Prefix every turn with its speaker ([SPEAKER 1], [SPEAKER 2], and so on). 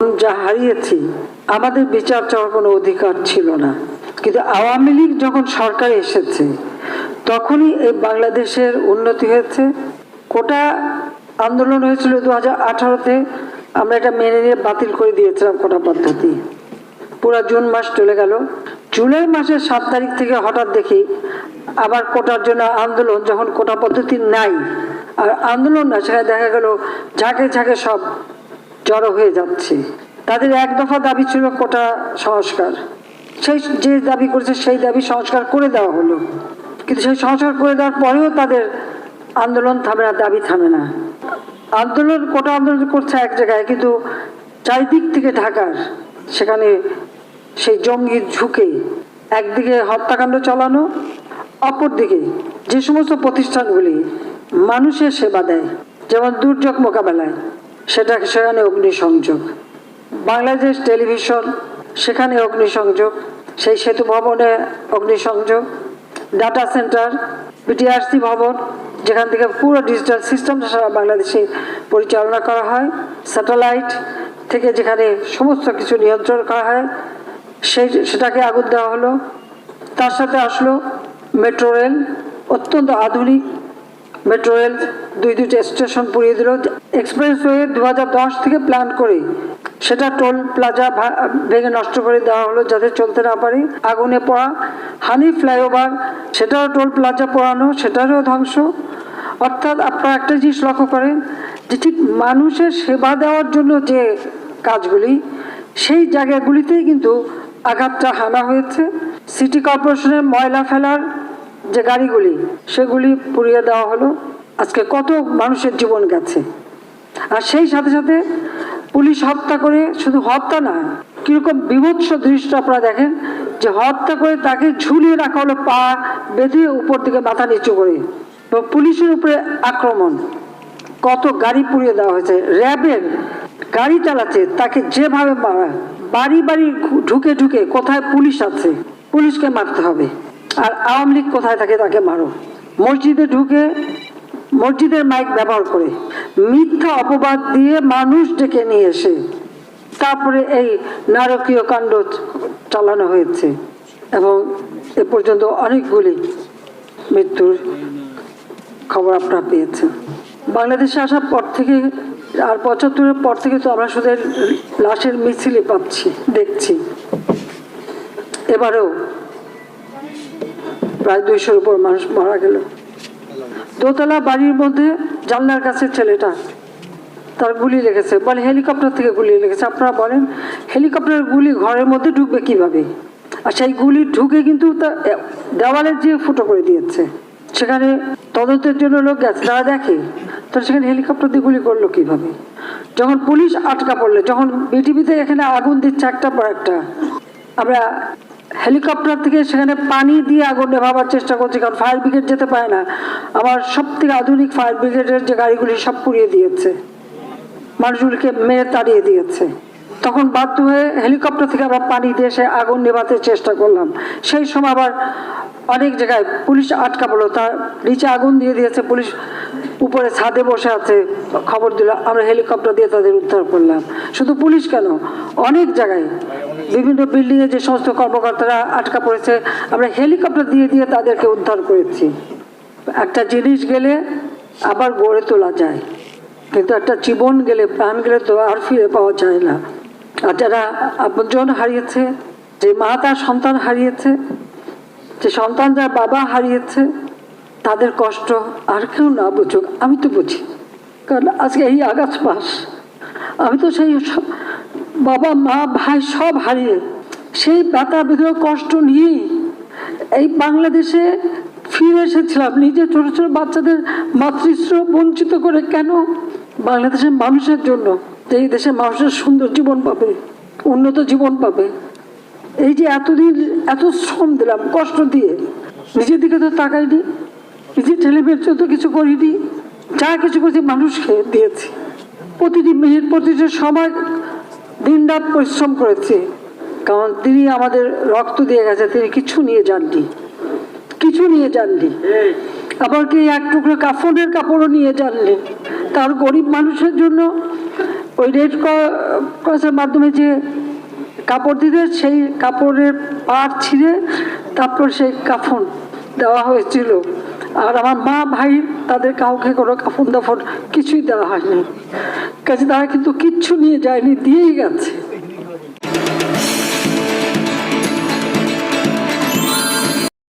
[SPEAKER 1] যা হারিয়েছি, আমাদের বিচার চাওয়ার কোনো অধিকার ছিল না। কিন্তু আওয়ামী লীগ যখন সরকারে এসেছে তখনই এই বাংলাদেশের উন্নতি হয়েছে। কোটা আন্দোলন হয়েছিল 2018-তে, আমরা এটা মেনে নিয়ে বাতিল করে দিয়েছিলাম কোটা পদ্ধতি। পুরা জুন মাস চলে গেল। জুলাই মাসের 7 তারিখ থেকে হঠাৎ দেখি আবার কোটার জন্য আন্দোলন, যখন কোটা পদ্ধতি নাই আর আন্দোলন না, সেখানে দেখা গেল ঝাঁকে ঝাঁকে সব জড়ো হয়ে যাচ্ছে। তাদের এক দফা দাবি ছিল কোটা সংস্কার, সেই যে দাবি করেছে সেই দাবি সংস্কার করে দেওয়া হলো। কিন্তু সেই সংস্কার করে দেওয়ার পরেও তাদের আন্দোলন থামে না, দাবি থামে না। আন্দোলন কোটা আন্দোলন করছে এক জায়গায়, কিন্তু চারিদিক থেকে ঢাকার সেখানে সেই জঙ্গি ঝুঁকে একদিকে হত্যাকাণ্ড চালানো, অপরদিকে যে সমস্ত প্রতিষ্ঠানগুলি মানুষের সেবা দেয়, যেমন দুর্যোগ মোকাবেলায়, সেখানে অগ্নিসংযোগ, বাংলাদেশ টেলিভিশন সেখানে অগ্নিসংযোগ, সেই সেতু ভবনে অগ্নিসংযোগ, ডাটা সেন্টার, বিটিআরসি ভবন যেখান থেকে পুরো ডিজিটাল সিস্টেমটা সারা বাংলাদেশে পরিচালনা করা হয়, স্যাটেলাইট থেকে যেখানে সমস্ত কিছু নিয়ন্ত্রণ করা হয়, সেটাকে আগুন দেওয়া হলো। তার সাথে আসলো মেট্রো রেল, অত্যন্ত আধুনিক মেট্রো রেল, দুইটা স্টেশন পুড়িয়ে দিল। এক্সপ্রেসওয়ে 2010 থেকে প্ল্যান করে সেটা টোল প্লাজা ভেঙে নষ্ট করে দেওয়া হলো যাতে চলতে না পারে। আগুনে পড়া হানি ফ্লাইওভার, সেটাও টোল প্লাজা পোড়ানো, সেটারও ধ্বংস। অর্থাৎ আপনারা একটা জিনিস লক্ষ্য করেন যে ঠিক মানুষের সেবা দেওয়ার জন্য যে কাজগুলি, সেই জায়গাগুলিতেই কিন্তু আঘাতটা হানা হয়েছে। সিটি কর্পোরেশনের ময়লা ফেলার যে গাড়িগুলি, সেগুলি পুড়িয়ে দেওয়া হলো। আজকে কত মানুষের জীবন গেছে। আর সেই সাথে সাথে পুলিশ হত্যা করে, শুধু হত্যা না, কীরকম বিভৎস দৃশ্য আপনারা দেখেন যে হত্যা করে তাকে ঝুলিয়ে রাখা হলো, পা বেঁধে উপর দিকে মাথা নিচু করে, এবং পুলিশের উপরে আক্রমণ, কত গাড়ি পুড়িয়ে দেওয়া হয়েছে। র্যাবের গাড়ি চালাচ্ছে তাকে যেভাবে মারা, বাড়ি বাড়ি ঢুকে ঢুকে কোথায় পুলিশ আছে পুলিশকে মারতে হবে, আর আওয়ামী লীগ কোথায় থাকে তাকে মারো। মসজিদে ঢুকে মসজিদের মাইক ব্যবহার করে মিথ্যা অপবাদ দিয়ে মানুষ ডেকে নিয়ে এসে তারপরে এই নারকীয় কাণ্ড চালানো হয়েছে, এবং এ পর্যন্ত অনেকগুলি মৃত্যুর খবর আপনারা পেয়েছেন। বাংলাদেশে আসার পর থেকে আর 75-এর পর থেকে তো আমরা শুধু লাশের মিছিলই পাচ্ছি, দেখছি। এবারেও প্রায় 200-র উপর মানুষ মারা গেল। দোতলা বাড়ির মধ্যে জানলার কাছে ছেলেটা, তার গুলি লেগেছে, বলে হেলিকপ্টার থেকে গুলি লেগেছে। আপনারা বলেন হেলিকপ্টারের গুলি ঘরের মধ্যে ঢুকবে কিভাবে? আর সেই গুলি ঢুকে কিন্তু দেওয়ালে যে ফুটো করে দিয়েছে। সেখানে তদন্তের জন্য লোক গেছে, তারা দেখে তাহলে সেখানে হেলিকপ্টার দিয়ে গুলি করলো কিভাবে? যখন পুলিশ আটকা পড়লে, যখন বিটিভিতে এখানে আগুন দিচ্ছে একটা পর একটা, আমরা হেলিকপ্টার থেকে সেখানে পানি দিয়ে আগুন নেভাবার চেষ্টা করছি, কারণ ফায়ার ব্রিগেড যেতে পারে না। আমার সব থেকে আধুনিক ফায়ার ব্রিগেডের যে গাড়িগুলি সব পুড়িয়ে দিয়েছে, মানুষগুলিকে মেরে তাড়িয়ে দিয়েছে। তখন বাধ্য হয়ে হেলিকপ্টার থেকে আমরা পানি দিয়ে সে আগুন নেভাতে চেষ্টা করলাম। সেই সময় আবার অনেক জায়গায় পুলিশ আটকা পড়লো, তার নিচে আগুন দিয়ে দিয়েছে, পুলিশ উপরে ছাদে বসে আছে, খবর দিল, আমরা হেলিকপ্টার দিয়ে তাদের উদ্ধার করলাম। শুধু পুলিশ কেন, অনেক জায়গায় বিভিন্ন বিল্ডিংয়ে যে সমস্ত কর্মকর্তারা আটকা পড়েছে, আমরা হেলিকপ্টার দিয়ে দিয়ে তাদেরকে উদ্ধার করেছি। একটা জিনিস গেলে আবার গড়ে তোলা যায়, কিন্তু একটা জীবন গেলে, প্রাণ গেলে তো আর ফিরে পাওয়া যায় না। আর যারা আপনজন হারিয়েছে, যে মা তার সন্তান হারিয়েছে, যে সন্তান যার বাবা হারিয়েছে, তাদের কষ্ট আর কেউ না বুঝুক, আমি তো বুঝি। কারণ আজকে এই আগস্ট মাস, আমি তো সেই বাবা মা ভাই সব হারিয়ে সেই ব্যথা বেদনা কষ্ট নিয়েই এই বাংলাদেশে ফিরে এসেছিলাম। নিজে ছোট ছোট বাচ্চাদের মাতৃস্নেহ বঞ্চিত করে কেন? বাংলাদেশের মানুষের জন্য, যে এই দেশের মানুষের সুন্দর জীবন পাবে, উন্নত জীবন পাবে। এই যে এতদিন এত শ্রম দিলাম, কষ্ট দিয়ে, নিজের দিকে তো তাকাইনি, নিজের ছেলে মেয়ের জন্য কিছু করিনি, যা কিছু করছি মানুষকে দিয়েছি। প্রতিটি মিনিট, প্রতিটি সময় দিন রাত পরিশ্রম করেছি, কারণ তিনি আমাদের রক্ত দিয়ে গেছে, তিনি কিছু নিয়ে যাননি, কিছু নিয়ে যাননি। আবার কি এক টুকরো কাফনের কাপড়ও নিয়ে যাননি। তার গরিব মানুষের জন্য ওই রেড ক্রসের মাধ্যমে যে কাপড় দিতে, সেই কাপড়ের পাড় ছিঁড়ে তারপর সেই কাফন দেওয়া হয়েছিল। আর আমার মা ভাই তাদের কাউকে কোনো কাফন দাফন কিছুই দেওয়া হয়নি, কাজে তারা কিন্তু কিচ্ছু নিয়ে যায়নি, দিয়েই গেছে।